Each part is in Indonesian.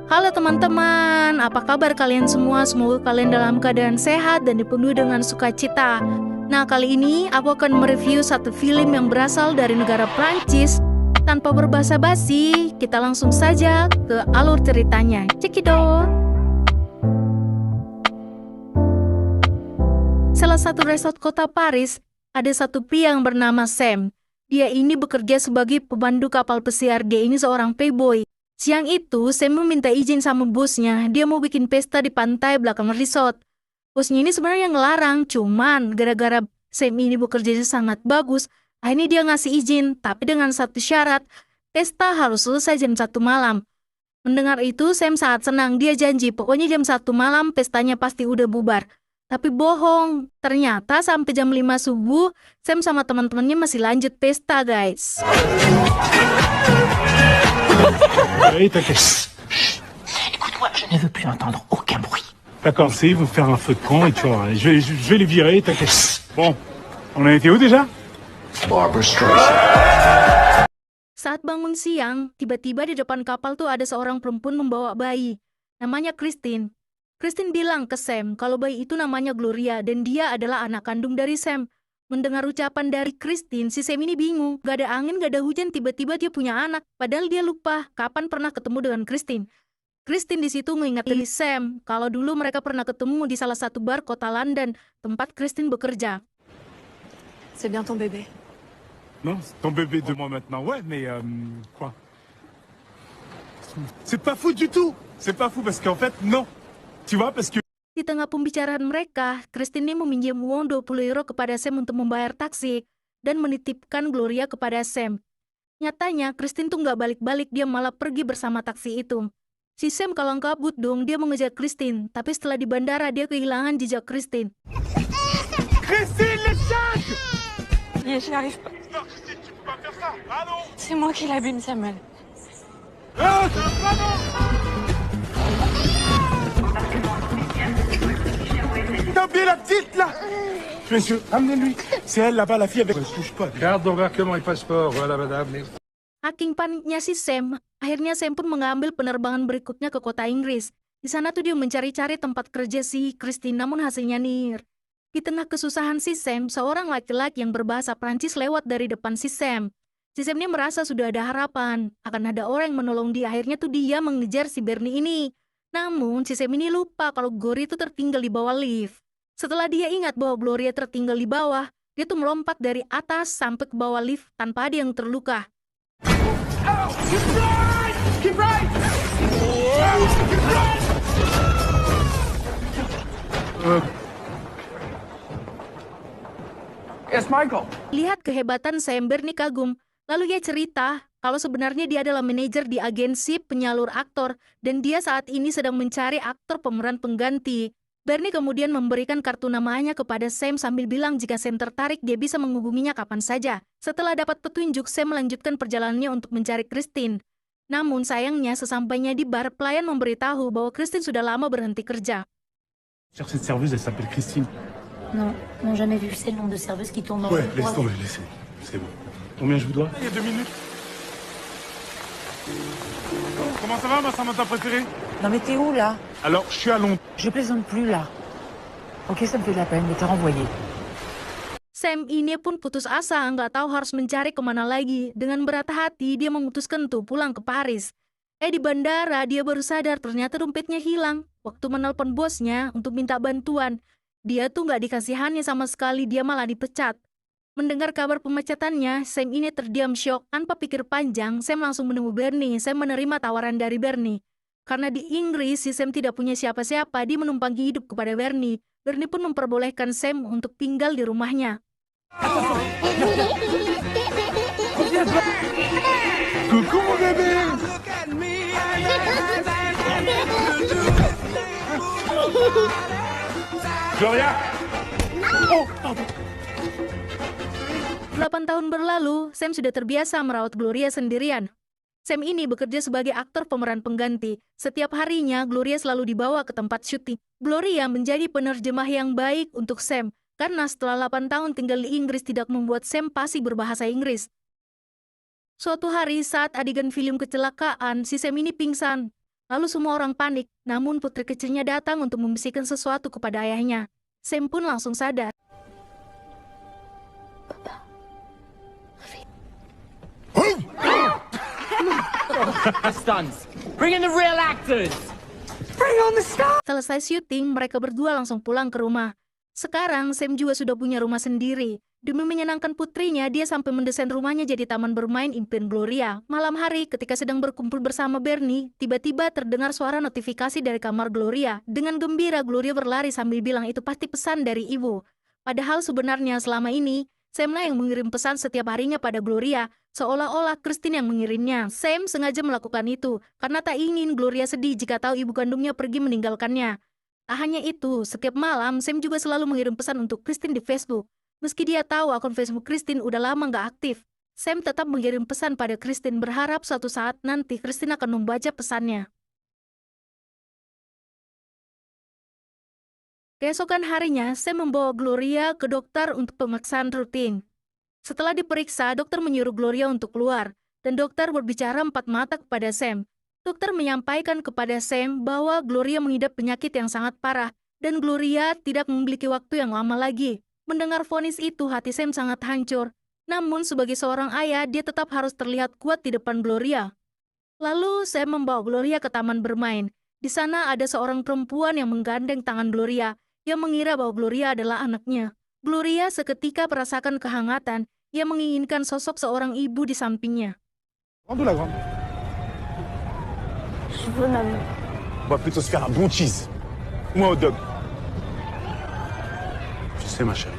Halo teman-teman, apa kabar kalian semua? Semoga kalian dalam keadaan sehat dan dipenuhi dengan sukacita. Nah, kali ini aku akan mereview satu film yang berasal dari negara Prancis. Tanpa berbasa basi, kita langsung saja ke alur ceritanya. Cekidot! Salah satu resort kota Paris, ada satu pria yang bernama Sam. Dia ini bekerja sebagai pemandu kapal pesiar. Dia ini seorang playboy. Siang itu, Sam meminta izin sama bosnya. Dia mau bikin pesta di pantai belakang resort. Bosnya ini sebenarnya ngelarang, cuman gara-gara Sam ini bekerjanya sangat bagus, akhirnya dia ngasih izin, tapi dengan satu syarat, pesta harus selesai jam 1 malam. Mendengar itu, Sam sangat senang. Dia janji, pokoknya jam 1 malam pestanya pasti udah bubar. Tapi bohong, ternyata sampai jam 5 subuh, Sam sama teman-temannya masih lanjut pesta, guys. Oui, t'inquiète. Écoute-moi, je ne veux plus entendre aucun bruit. D'accord, c'est, ils vont faire un feu de camp et tu vois, je vais les virer, t'inquiète. Bon, on a été où déjà? Barbara Streisand. Saat bangun siang, tiba-tiba di depan kapal tuh ada seorang perempuan membawa bayi. Namanya Christine. Christine bilang ke Sam kalau bayi itu namanya Gloria dan dia adalah anak kandung dari Sam. Mendengar ucapan dari Christine, si Sam ini bingung. Gak ada angin, gak ada hujan, tiba-tiba dia punya anak. Padahal dia lupa kapan pernah ketemu dengan Christine. Christine di situ mengingatkan Sam kalau dulu mereka pernah ketemu di salah satu bar kota London, tempat Christine bekerja. C'est bien ton bébé. Non, c'est ton bébé de moi maintenant. Ouais, mais quoi? C'est pas fou du tout. C'est pas fou parce qu'en fait, non. Tu vois, parce que... Di tengah pembicaraan mereka, Christine meminjam uang 20 euro kepada Sam untuk membayar taksi dan menitipkan Gloria kepada Sam. Nyatanya, Christine tuh nggak balik-balik, dia malah pergi bersama taksi itu. Si Sam kalang kabut dong, dia mengejar Christine, tapi setelah di bandara dia kehilangan jejak Christine. Christine, les sacs! J'y arrive pas. Non, Christine, tu peux pas faire ça. Allô? C'est moi qui l'abîme, Samuel. Ah, pardon! T'as oublié la petite, là? Monsieur, amenez-lui. C'est elle, là-bas, la fille avec... Je touche pas. Carte d'embarquement et passeport, voilà madame. Merci. Saking paniknya si Sam, akhirnya Sam pun mengambil penerbangan berikutnya ke kota Inggris. Di sana tuh dia mencari-cari tempat kerja si Christine, namun hasilnya nihil. Di tengah kesusahan si Sam, seorang laki-laki yang berbahasa Prancis lewat dari depan si Sam. Si Sam ini merasa sudah ada harapan, akan ada orang yang menolong dia. Akhirnya tuh dia mengejar si Bernie ini. Namun si Sam ini lupa kalau Gloria itu tertinggal di bawah lift. Setelah dia ingat bahwa Gloria tertinggal di bawah, dia tuh melompat dari atas sampai ke bawah lift tanpa ada yang terluka. Yes, Michael. Lihat kehebatan Sam, Bernie kagum. Lalu ia cerita kalau sebenarnya dia adalah manajer di agensi penyalur aktor dan dia saat ini sedang mencari aktor pemeran pengganti. Bernie kemudian memberikan kartu namanya kepada Sam sambil bilang jika Sam tertarik dia bisa menghubunginya kapan saja. Setelah dapat petunjuk, Sam melanjutkan perjalanannya untuk mencari Christine. Namun sayangnya sesampainya di bar, pelayan memberitahu bahwa Christine sudah lama berhenti kerja. Cherche cette serveuse, elle s'appelle Christine. Non, n'ont jamais vu. C'est le nombre de serveuses qui tournent dans Ouais, le laisse couloir. tomber, laissez. C'est bon. Combien je vous dois? Il y a 2 minutes. Comment ça va, ma Samantha préférée? Non mais t'es où là? Alors, je suis à Londres. Je plaisante plus là. Ok, ça me fait de la peine, mais t'es renvoyé. Sam ini pun putus asa, nggak tahu harus mencari kemana lagi. Dengan berat hati, dia memutuskan untuk pulang ke Paris. Di bandara, dia baru sadar ternyata dompetnya hilang. Waktu menelpon bosnya untuk minta bantuan, dia tuh nggak dikasihannya sama sekali, dia malah dipecat. Mendengar kabar pemecatannya, Sam ini terdiam syok. Tanpa pikir panjang, Sam langsung menemui Bernie. Sam menerima tawaran dari Bernie. Karena di Inggris, si Sam tidak punya siapa-siapa, dia menumpangi hidup kepada Bernie. Bernie pun memperbolehkan Sam untuk tinggal di rumahnya. Coucou, mon bébé! Gloria! Oh, pardon. 8 tahun berlalu, Sam sudah terbiasa merawat Gloria sendirian. Sam ini bekerja sebagai aktor pemeran pengganti. Setiap harinya, Gloria selalu dibawa ke tempat syuting. Gloria menjadi penerjemah yang baik untuk Sam, karena setelah 8 tahun tinggal di Inggris tidak membuat Sam fasih berbahasa Inggris. Suatu hari saat adegan film kecelakaan, si Sam ini pingsan. Lalu semua orang panik, namun putri kecilnya datang untuk membisikkan sesuatu kepada ayahnya. Sam pun langsung sadar. Stunts. Bring in the real actors. Selesai syuting, mereka berdua langsung pulang ke rumah. Sekarang, Sam juga sudah punya rumah sendiri. Demi menyenangkan putrinya, dia sampai mendesain rumahnya jadi taman bermain impian Gloria. Malam hari, ketika sedang berkumpul bersama Bernie, tiba-tiba terdengar suara notifikasi dari kamar Gloria. Dengan gembira, Gloria berlari sambil bilang itu pasti pesan dari ibu. Padahal sebenarnya selama ini, Samlah yang mengirim pesan setiap harinya pada Gloria, seolah-olah Christine yang mengirimnya. Sam sengaja melakukan itu, karena tak ingin Gloria sedih jika tahu ibu kandungnya pergi meninggalkannya. Tak hanya itu, setiap malam Sam juga selalu mengirim pesan untuk Christine di Facebook. Meski dia tahu akun Facebook Christine udah lama nggak aktif, Sam tetap mengirim pesan pada Christine berharap suatu saat nanti Christine akan membaca pesannya. Keesokan harinya, Sam membawa Gloria ke dokter untuk pemeriksaan rutin. Setelah diperiksa, dokter menyuruh Gloria untuk keluar, dan dokter berbicara empat mata kepada Sam. Dokter menyampaikan kepada Sam bahwa Gloria mengidap penyakit yang sangat parah, dan Gloria tidak memiliki waktu yang lama lagi. Mendengar vonis itu, hati Sam sangat hancur. Namun, sebagai seorang ayah, dia tetap harus terlihat kuat di depan Gloria. Lalu, Sam membawa Gloria ke taman bermain. Di sana ada seorang perempuan yang menggandeng tangan Gloria, yang mengira bahwa Gloria adalah anaknya. Gloria seketika merasakan kehangatan, ia menginginkan sosok seorang ibu di sampingnya. Rendez la grande. Je veux maman. On va plutôt se faire un bon cheese. Ou un hot dog. Je sais, ma chérie.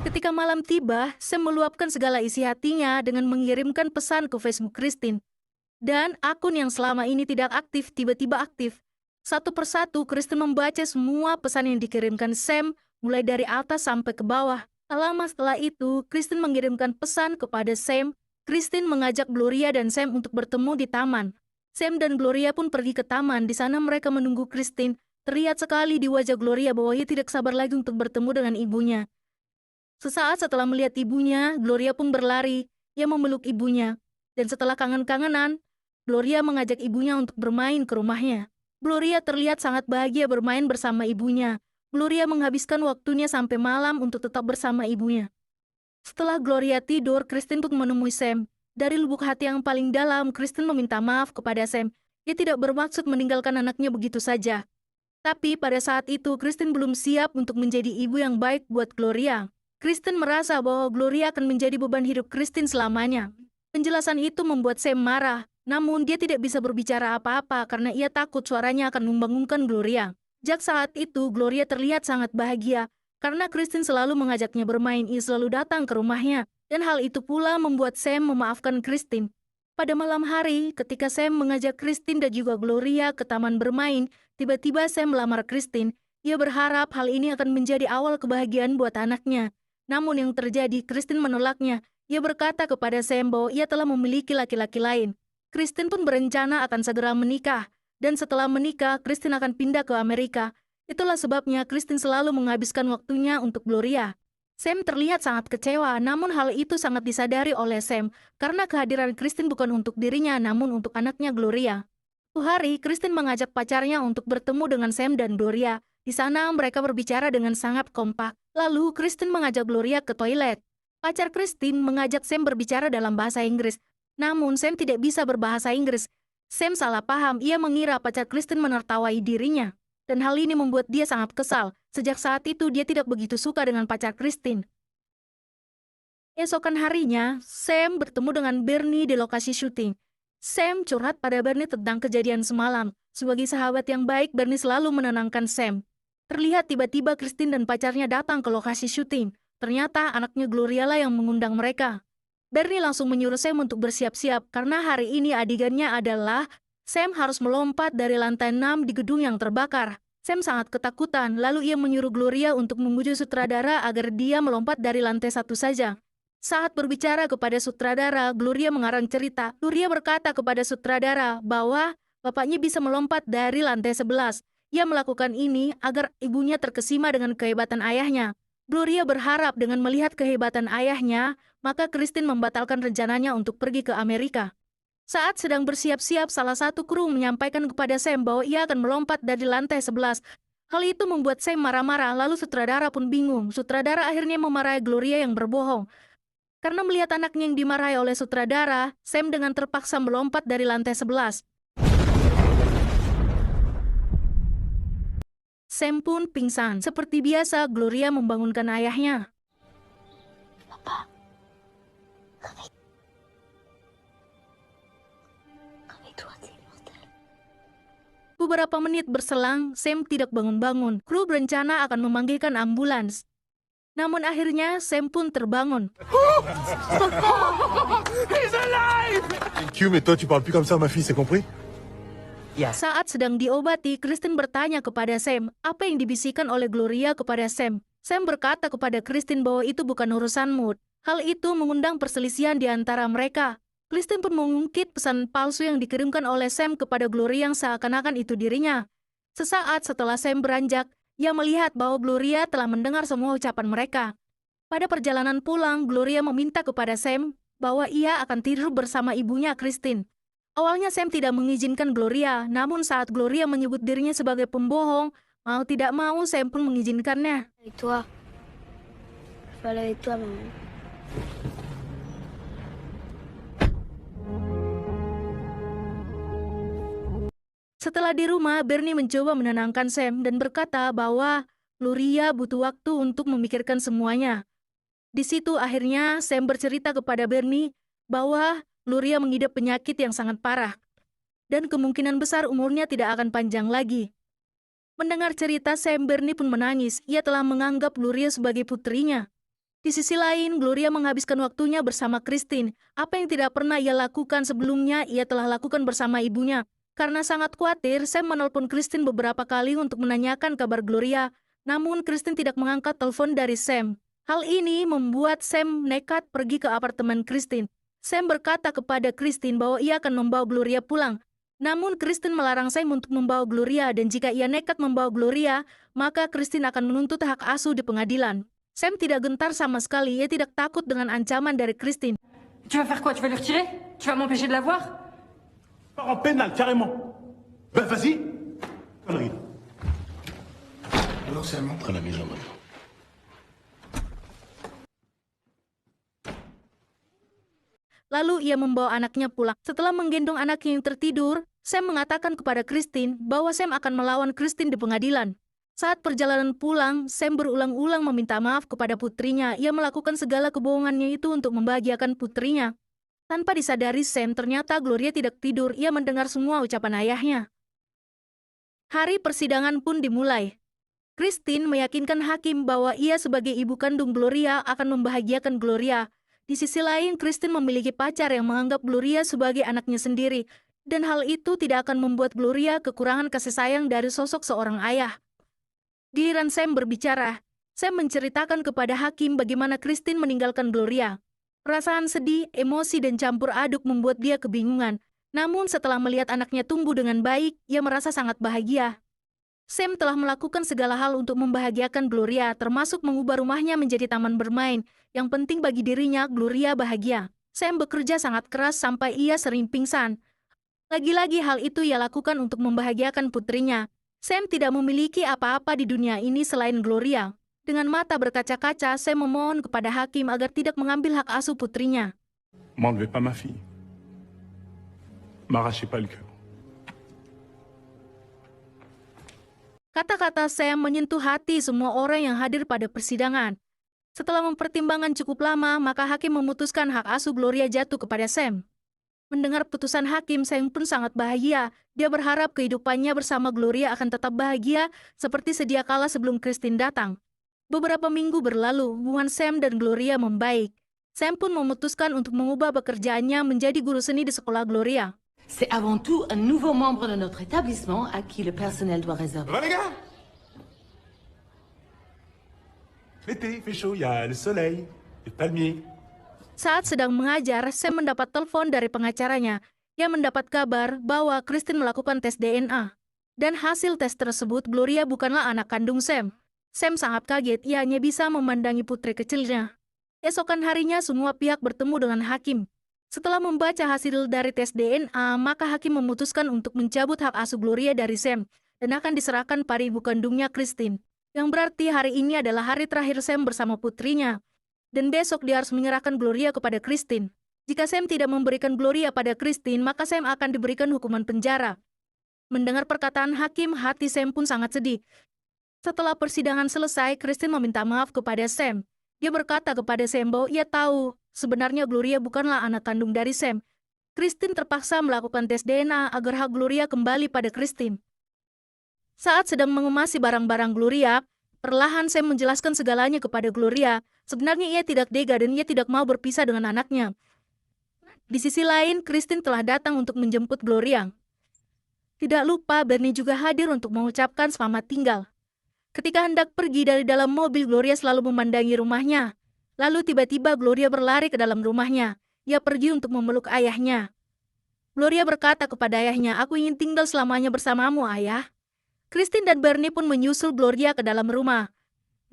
Ketika malam tiba, Sam meluapkan segala isi hatinya dengan mengirimkan pesan ke Facebook Christine. Dan akun yang selama ini tidak aktif tiba-tiba aktif. Satu persatu, Christine membaca semua pesan yang dikirimkan Sam, mulai dari atas sampai ke bawah. Tak lama setelah itu, Christine mengirimkan pesan kepada Sam. Christine mengajak Gloria dan Sam untuk bertemu di taman. Sam dan Gloria pun pergi ke taman. Di sana mereka menunggu Christine. Terlihat sekali di wajah Gloria bahwa ia tidak sabar lagi untuk bertemu dengan ibunya. Sesaat setelah melihat ibunya, Gloria pun berlari. Ia memeluk ibunya. Dan setelah kangen-kangenan, Gloria mengajak ibunya untuk bermain ke rumahnya. Gloria terlihat sangat bahagia bermain bersama ibunya. Gloria menghabiskan waktunya sampai malam untuk tetap bersama ibunya. Setelah Gloria tidur, Christine pun menemui Sam. Dari lubuk hati yang paling dalam, Christine meminta maaf kepada Sam. Dia tidak bermaksud meninggalkan anaknya begitu saja. Tapi pada saat itu, Christine belum siap untuk menjadi ibu yang baik buat Gloria. Christine merasa bahwa Gloria akan menjadi beban hidup Christine selamanya. Penjelasan itu membuat Sam marah. Namun dia tidak bisa berbicara apa-apa karena ia takut suaranya akan membangunkan Gloria. Sejak saat itu, Gloria terlihat sangat bahagia karena Christine selalu mengajaknya bermain. Ia selalu datang ke rumahnya, dan hal itu pula membuat Sam memaafkan Christine. Pada malam hari, ketika Sam mengajak Christine dan juga Gloria ke taman bermain, tiba-tiba Sam melamar Christine. Ia berharap hal ini akan menjadi awal kebahagiaan buat anaknya. Namun yang terjadi, Christine menolaknya. Ia berkata kepada Sam bahwa ia telah memiliki laki-laki lain. Christine pun berencana akan segera menikah, dan setelah menikah, Christine akan pindah ke Amerika. Itulah sebabnya Christine selalu menghabiskan waktunya untuk Gloria. Sam terlihat sangat kecewa, namun hal itu sangat disadari oleh Sam, karena kehadiran Christine bukan untuk dirinya, namun untuk anaknya Gloria. Suatu hari, Christine mengajak pacarnya untuk bertemu dengan Sam dan Gloria. Di sana, mereka berbicara dengan sangat kompak. Lalu, Christine mengajak Gloria ke toilet. Pacar Christine mengajak Sam berbicara dalam bahasa Inggris. Namun, Sam tidak bisa berbahasa Inggris. Sam salah paham, ia mengira pacar Christine menertawai dirinya. Dan hal ini membuat dia sangat kesal. Sejak saat itu, dia tidak begitu suka dengan pacar Christine. Esokan harinya, Sam bertemu dengan Bernie di lokasi syuting. Sam curhat pada Bernie tentang kejadian semalam. Sebagai sahabat yang baik, Bernie selalu menenangkan Sam. Terlihat tiba-tiba Christine dan pacarnya datang ke lokasi syuting. Ternyata anaknya Gloria lah yang mengundang mereka. Bernie langsung menyuruh Sam untuk bersiap-siap karena hari ini adegannya adalah Sam harus melompat dari lantai 6 di gedung yang terbakar. Sam sangat ketakutan, lalu ia menyuruh Gloria untuk memujuk sutradara agar dia melompat dari lantai 1 saja. Saat berbicara kepada sutradara, Gloria mengarang cerita. Gloria berkata kepada sutradara bahwa bapaknya bisa melompat dari lantai 11. Ia melakukan ini agar ibunya terkesima dengan kehebatan ayahnya. Gloria berharap dengan melihat kehebatan ayahnya, maka Christine membatalkan rencananya untuk pergi ke Amerika. Saat sedang bersiap-siap, salah satu kru menyampaikan kepada Sam bahwa ia akan melompat dari lantai 11. Hal itu membuat Sam marah-marah, lalu sutradara pun bingung. Sutradara akhirnya memarahi Gloria yang berbohong. Karena melihat anaknya yang dimarahi oleh sutradara, Sam dengan terpaksa melompat dari lantai 11. Sam pun pingsan. Seperti biasa, Gloria membangunkan ayahnya. Beberapa menit berselang, Sam tidak bangun-bangun. Kru berencana akan memanggilkan ambulans. Namun akhirnya, Sam pun terbangun. Q, mais toi tu parles plus comme ça à ma fille, c'est compris? Saat sedang diobati, Kristen bertanya kepada Sam apa yang dibisikkan oleh Gloria kepada Sam. Sam berkata kepada Kristen bahwa itu bukan urusanmu. Hal itu mengundang perselisihan di antara mereka. Kristen pun mengungkit pesan palsu yang dikirimkan oleh Sam kepada Gloria yang seakan-akan itu dirinya. Sesaat setelah Sam beranjak, ia melihat bahwa Gloria telah mendengar semua ucapan mereka. Pada perjalanan pulang, Gloria meminta kepada Sam bahwa ia akan tidur bersama ibunya, Kristen. Awalnya Sam tidak mengizinkan Gloria, namun saat Gloria menyebut dirinya sebagai pembohong, mau tidak mau Sam pun mengizinkannya. Avec toi. Je vais aller avec toi, maman. Setelah di rumah, Bernie mencoba menenangkan Sam dan berkata bahwa Gloria butuh waktu untuk memikirkan semuanya. Di situ akhirnya Sam bercerita kepada Bernie bahwa Gloria mengidap penyakit yang sangat parah dan kemungkinan besar umurnya tidak akan panjang lagi. Mendengar cerita Sam, Bernie pun menangis. Ia telah menganggap Gloria sebagai putrinya. Di sisi lain, Gloria menghabiskan waktunya bersama Kristen. Apa yang tidak pernah ia lakukan sebelumnya, ia telah lakukan bersama ibunya. Karena sangat khawatir, Sam menelpon Kristen beberapa kali untuk menanyakan kabar Gloria. Namun Kristen tidak mengangkat telepon dari Sam. Hal ini membuat Sam nekat pergi ke apartemen Kristen. Sam berkata kepada Kristen bahwa ia akan membawa Gloria pulang. Namun Kristen melarang Sam untuk membawa Gloria dan jika ia nekat membawa Gloria, maka Kristen akan menuntut hak asuh di pengadilan. Sam tidak gentar sama sekali, ia tidak takut dengan ancaman dari Kristen. Tu vas faire quoi? Tu vas lui retirer? Tu vas m'empêcher de la voir? Pas en pénal, carrément. Ben, vas-y. Connerie. Alors, c'est elle montre à la maison maintenant. Lalu ia membawa anaknya pulang. Setelah menggendong anaknya yang tertidur, Sam mengatakan kepada Kristen bahwa Sam akan melawan Kristen di pengadilan. Saat perjalanan pulang, Sam berulang-ulang meminta maaf kepada putrinya. Ia melakukan segala kebohongannya itu untuk membahagiakan putrinya. Tanpa disadari Sam, ternyata Gloria tidak tidur. Ia mendengar semua ucapan ayahnya. Hari persidangan pun dimulai. Kristen meyakinkan hakim bahwa ia sebagai ibu kandung Gloria akan membahagiakan Gloria. Di sisi lain, Kristen memiliki pacar yang menganggap Gloria sebagai anaknya sendiri. Dan hal itu tidak akan membuat Gloria kekurangan kasih sayang dari sosok seorang ayah. Giliran Sam berbicara, Sam menceritakan kepada hakim bagaimana Kristen meninggalkan Gloria. Perasaan sedih, emosi, dan campur aduk membuat dia kebingungan. Namun setelah melihat anaknya tumbuh dengan baik, ia merasa sangat bahagia. Sam telah melakukan segala hal untuk membahagiakan Gloria, termasuk mengubah rumahnya menjadi taman bermain. Yang penting bagi dirinya, Gloria bahagia. Sam bekerja sangat keras sampai ia sering pingsan. Lagi-lagi hal itu ia lakukan untuk membahagiakan putrinya. Sam tidak memiliki apa-apa di dunia ini selain Gloria. Dengan mata berkaca-kaca, Sam memohon kepada hakim agar tidak mengambil hak asuh putrinya. M'enlevez pas ma fille. M'arrachez pas le cœur. Kata-kata Sam menyentuh hati semua orang yang hadir pada persidangan. Setelah mempertimbangkan cukup lama, maka hakim memutuskan hak asuh Gloria jatuh kepada Sam. Mendengar putusan hakim, Sam pun sangat bahagia. Dia berharap kehidupannya bersama Gloria akan tetap bahagia seperti sedia kala sebelum Kristen datang. Beberapa minggu berlalu, hubungan Sam dan Gloria membaik. Sam pun memutuskan untuk mengubah pekerjaannya menjadi guru seni di sekolah Gloria. C'est avant tout un nouveau membre de notre établissement à qui le personnel doit réserver. Ça va les gars? L'été, il fait chaud, il y a le soleil, les palmiers. Saat sedang mengajar, Sam mendapat telepon dari pengacaranya. Ia mendapat kabar bahwa Kristen melakukan tes DNA. Dan hasil tes tersebut, Gloria bukanlah anak kandung Sam. Sam sangat kaget, ia hanya bisa memandangi putri kecilnya. Esokan harinya, semua pihak bertemu dengan hakim. Setelah membaca hasil dari tes DNA, maka hakim memutuskan untuk mencabut hak asuh Gloria dari Sam dan akan diserahkan pada ibu kandungnya Christine. Yang berarti hari ini adalah hari terakhir Sam bersama putrinya. Dan besok dia harus menyerahkan Gloria kepada Christine. Jika Sam tidak memberikan Gloria pada Christine, maka Sam akan diberikan hukuman penjara. Mendengar perkataan hakim, hati Sam pun sangat sedih. Setelah persidangan selesai, Christine meminta maaf kepada Sam. Dia berkata kepada Sam bahwa ia tahu sebenarnya Gloria bukanlah anak kandung dari Sam. Christine terpaksa melakukan tes DNA agar hak Gloria kembali pada Christine. Saat sedang mengemasi barang-barang Gloria, perlahan Sam menjelaskan segalanya kepada Gloria. Sebenarnya ia tidak tega dan ia tidak mau berpisah dengan anaknya. Di sisi lain, Christine telah datang untuk menjemput Gloria. Tidak lupa, Bernie juga hadir untuk mengucapkan selamat tinggal. Ketika hendak pergi dari dalam mobil, Gloria selalu memandangi rumahnya. Lalu tiba-tiba Gloria berlari ke dalam rumahnya. Ia pergi untuk memeluk ayahnya. Gloria berkata kepada ayahnya, "Aku ingin tinggal selamanya bersamamu, ayah." Christine dan Bernie pun menyusul Gloria ke dalam rumah.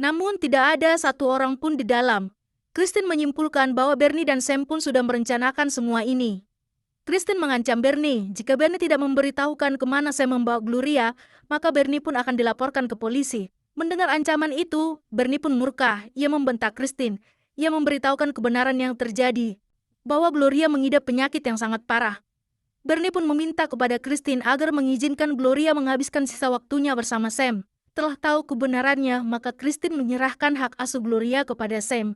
Namun tidak ada satu orang pun di dalam. Christine menyimpulkan bahwa Bernie dan Sam pun sudah merencanakan semua ini. Christine mengancam Bernie, jika Bernie tidak memberitahukan kemana Sam membawa Gloria, maka Bernie pun akan dilaporkan ke polisi. Mendengar ancaman itu, Bernie pun murka. Ia membentak Christine. Ia memberitahukan kebenaran yang terjadi, bahwa Gloria mengidap penyakit yang sangat parah. Bernie pun meminta kepada Christine agar mengizinkan Gloria menghabiskan sisa waktunya bersama Sam. Setelah tahu kebenarannya, maka Christine menyerahkan hak asuh Gloria kepada Sam.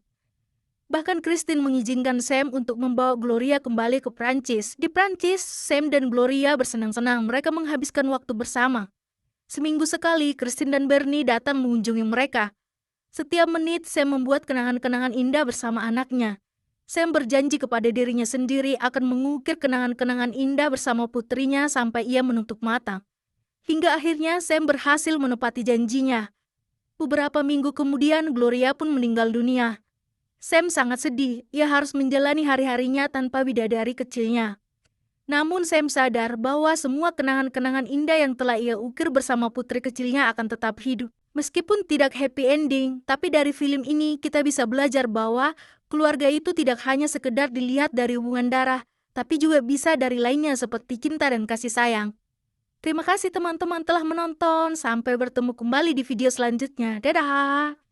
Bahkan Christine mengizinkan Sam untuk membawa Gloria kembali ke Prancis. Di Prancis, Sam dan Gloria bersenang-senang. Mereka menghabiskan waktu bersama. Seminggu sekali, Christine dan Bernie datang mengunjungi mereka. Setiap menit, Sam membuat kenangan-kenangan indah bersama anaknya. Sam berjanji kepada dirinya sendiri akan mengukir kenangan-kenangan indah bersama putrinya sampai ia menutup mata. Hingga akhirnya Sam berhasil menepati janjinya. Beberapa minggu kemudian, Gloria pun meninggal dunia. Sam sangat sedih, ia harus menjalani hari-harinya tanpa bidadari kecilnya. Namun Sam sadar bahwa semua kenangan-kenangan indah yang telah ia ukir bersama putri kecilnya akan tetap hidup. Meskipun tidak happy ending, tapi dari film ini kita bisa belajar bahwa keluarga itu tidak hanya sekedar dilihat dari hubungan darah, tapi juga bisa dari lainnya seperti cinta dan kasih sayang. Terima kasih teman-teman telah menonton, sampai bertemu kembali di video selanjutnya. Dadah!